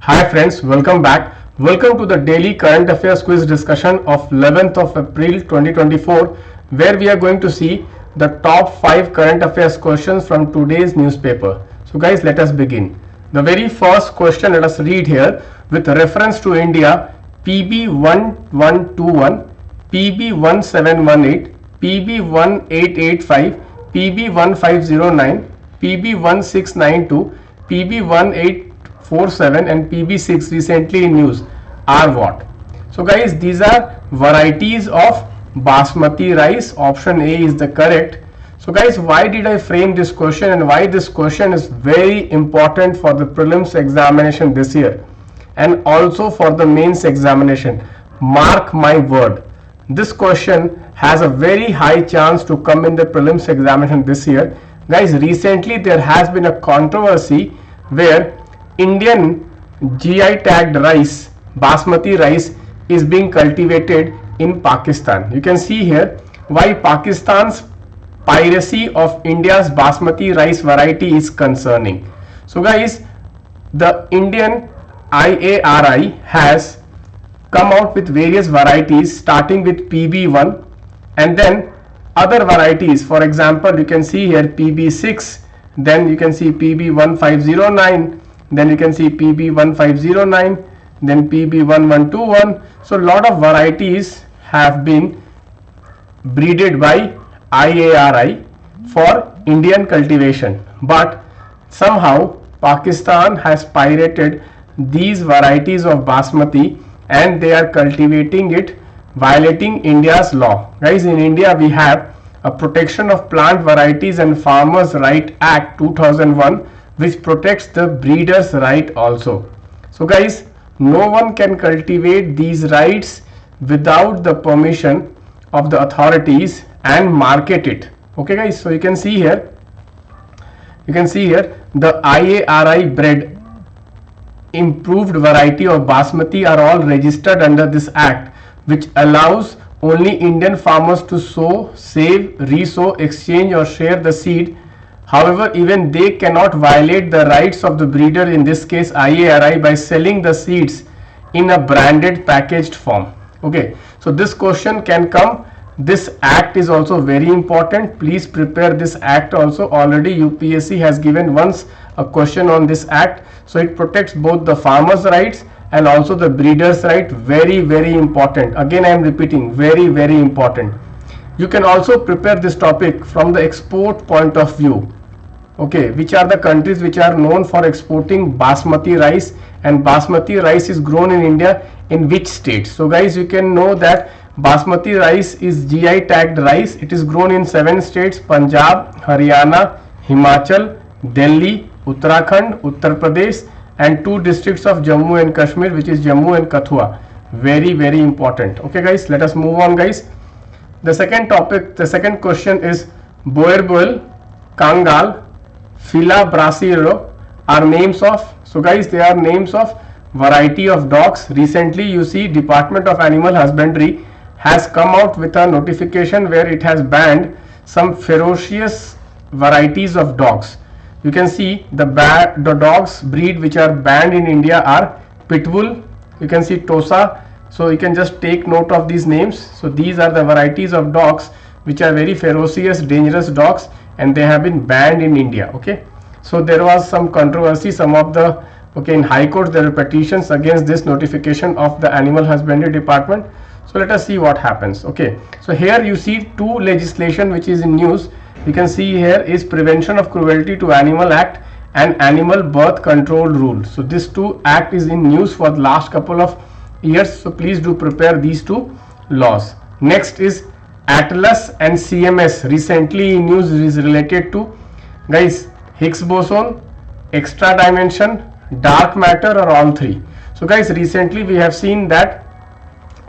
Hi friends, welcome back. Welcome to the daily current affairs quiz discussion of 11th of April 2024, where we are going to see the top 5 current affairs questions from today's newspaper. So guys, let us begin. The very first question, let us read here with reference to India: PB1121, PB1718, PB1885, PB1509, PB1692, PB1847 and PB6 recently in news are what? So guys, these are varieties of basmati rice. Option A is the correct. So guys, why did I frame this question and why this question is very important for the prelims examination this year and also for the mains examination? Mark my word, this question has a very high chance to come in the prelims examination this year. Guys, recently there has been a controversy where Indian GI tagged rice, basmati rice, is being cultivated in Pakistan. You can see here why Pakistan's piracy of India's basmati rice variety is concerning. So guys, the Indian IARI has come out with various varieties starting with PB1 and then other varieties. For example, you can see here PB6, then you can see PB1509, then you can see PB1509, then PB1121. So lot of varieties have been breeded by IARI for Indian cultivation, but somehow Pakistan has pirated these varieties of basmati and they are cultivating it violating India's law. Guys, in India we have a Protection of Plant Varieties and Farmers Right Act 2001, which protects the breeders' right also. So guys, no one can cultivate these rights without the permission of the authorities and market it. Okay guys, so you can see here the IARI bred improved variety of basmati are all registered under this act, which allows only Indian farmers to sow, save, resow, exchange or share the seed. However, even they cannot violate the rights of the breeder, in this case IARI, by selling the seeds in a branded packaged form. Okay, so this question can come. This act is also very important. Please prepare this act also. Already UPSC has given once a question on this act. So it protects both the farmers' rights and also the breeders' right. Very, very important. Again, I am repeating, very, very important. You can also prepare this topic from the export point of view. Okay, which are the countries which are known for exporting basmati rice, and basmati rice is grown in India in which states? So guys, you can know that basmati rice is GI tagged rice. It is grown in 7 states: Punjab, Haryana, Himachal, Delhi, Uttarakhand, Uttar Pradesh, and 2 districts of Jammu and Kashmir, which is Jammu and Kathua. Very, very important. Okay guys, let us move on guys. The second topic, the second question is Boerboel, Kangal, Fila Brasileiro are names of, so guys, they are names of variety of dogs. Recently you see Department of Animal Husbandry has come out with a notification where it has banned some ferocious varieties of dogs. You can see the dogs breed which are banned in India are Pitbull, you can see Tosa. So you can just take note of these names. So these are the varieties of dogs which are very ferocious, dangerous dogs, and they have been banned in India. Okay, so there was some controversy, some of the, okay, in High Court there are petitions against this notification of the Animal Husbandry Department. So let us see what happens. Okay, so here you see 2 legislation which is in news. You can see here is Prevention of Cruelty to Animal Act and Animal Birth Control Rule. So this 2 act is in news for the last couple of years. So please do prepare these 2 laws. Next is Atlas and CMS. Recently in news is related to, guys, Higgs boson, extra dimension, dark matter, or all 3. So guys, recently we have seen that,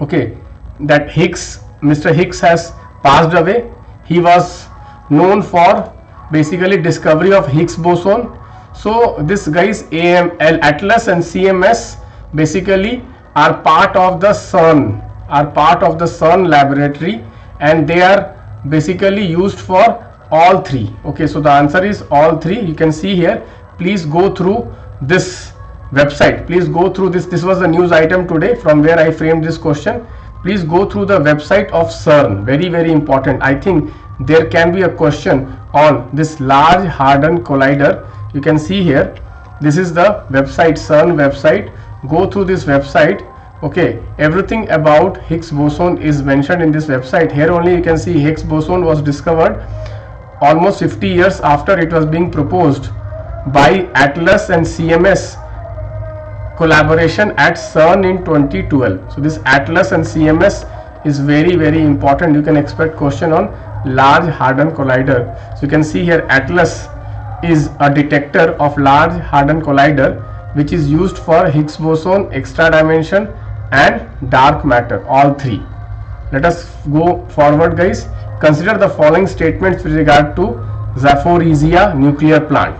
okay, that Mr. Higgs has passed away. He was known for basically discovery of Higgs boson. So this guys, Atlas and CMS basically are part of the CERN, laboratory, and they are basically used for all 3. Okay, so the answer is all 3. You can see here, please go through this website. Please go through this. This was the news item today from where I framed this question. Please go through the website of CERN. Very, very important. I think there can be a question on this Large Hadron Collider. You can see here, this is the website, CERN website. Go through this website. Okay, everything about Higgs boson is mentioned in this website. Here only you can see Higgs boson was discovered almost 50 years after it was being proposed by Atlas and CMS collaboration at CERN in 2012. So this Atlas and CMS is very, very important. You can expect question on Large Hadron Collider. So you can see here Atlas is a detector of Large Hadron Collider which is used for Higgs boson, extra dimension and dark matter, all three. Let us go forward, guys. Consider the following statements with regard to Zaporizhzhia nuclear plant.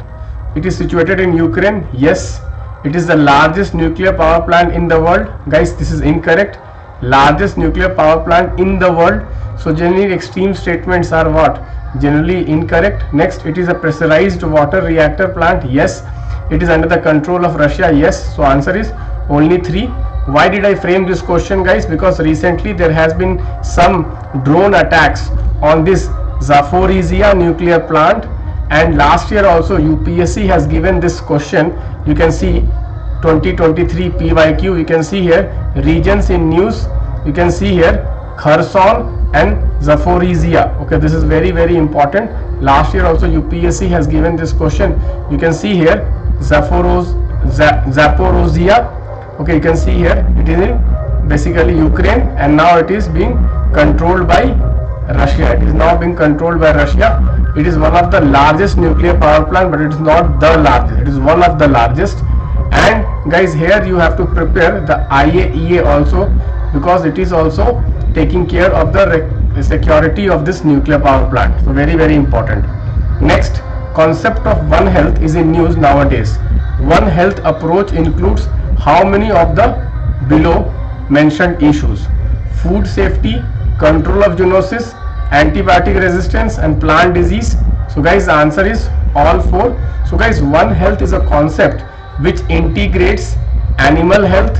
It is situated in Ukraine. Yes. It is the largest nuclear power plant in the world. Guys, this is incorrect. Largest nuclear power plant in the world. So generally extreme statements are what? Generally incorrect. Next, it is a pressurized water reactor plant. Yes. It is under the control of Russia. Yes. So answer is only 3. Why did I frame this question, guys? Because recently there has been some drone attacks on this Zaporizhzhia nuclear plant, and last year also UPSC has given this question. You can see 2023 PYQ. You can see here regions in news. You can see here Kherson and Zaporizhzhia. Okay, this is very, very important. Last year also UPSC has given this question. You can see here Zaporizhzhia. Okay, you can see here it is in basically Ukraine, and now it is being controlled by Russia. It is now being controlled by Russia. It is one of the largest nuclear power plant, but it is not the largest. It is one of the largest. And guys, here you have to prepare the IAEA also, because it is also taking care of the security of this nuclear power plant. So very, very important. Next, concept of One Health is in news nowadays. One Health approach includes how many of the below mentioned issues? Food safety, control of zoonosis, antibiotic resistance and plant disease. So guys, the answer is all 4. So guys, One Health is a concept which integrates animal health,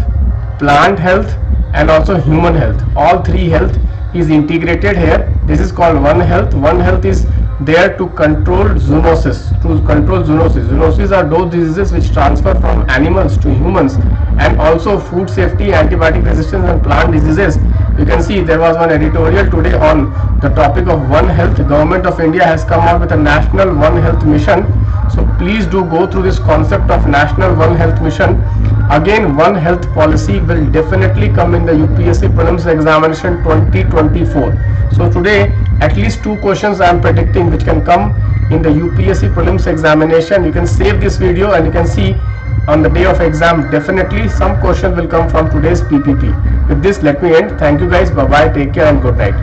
plant health and also human health. All 3 health is integrated here. This is called One Health. One Health is there to control zoonosis. Zoonosis are those diseases which transfer from animals to humans, and also food safety, antibiotic resistance and plant diseases. You can see there was one editorial today on the topic of One Health. The Government of India has come out with a National One Health Mission. So please do go through this concept of National One Health Mission. Again, One Health policy will definitely come in the UPSC prelims examination 2024. So today at least 2 questions I am predicting which can come in the UPSC prelims examination. You can save this video and you can see on the day of exam definitely some question will come from today's PPT. With this, let me end. Thank you guys. Bye bye. Take care and good night.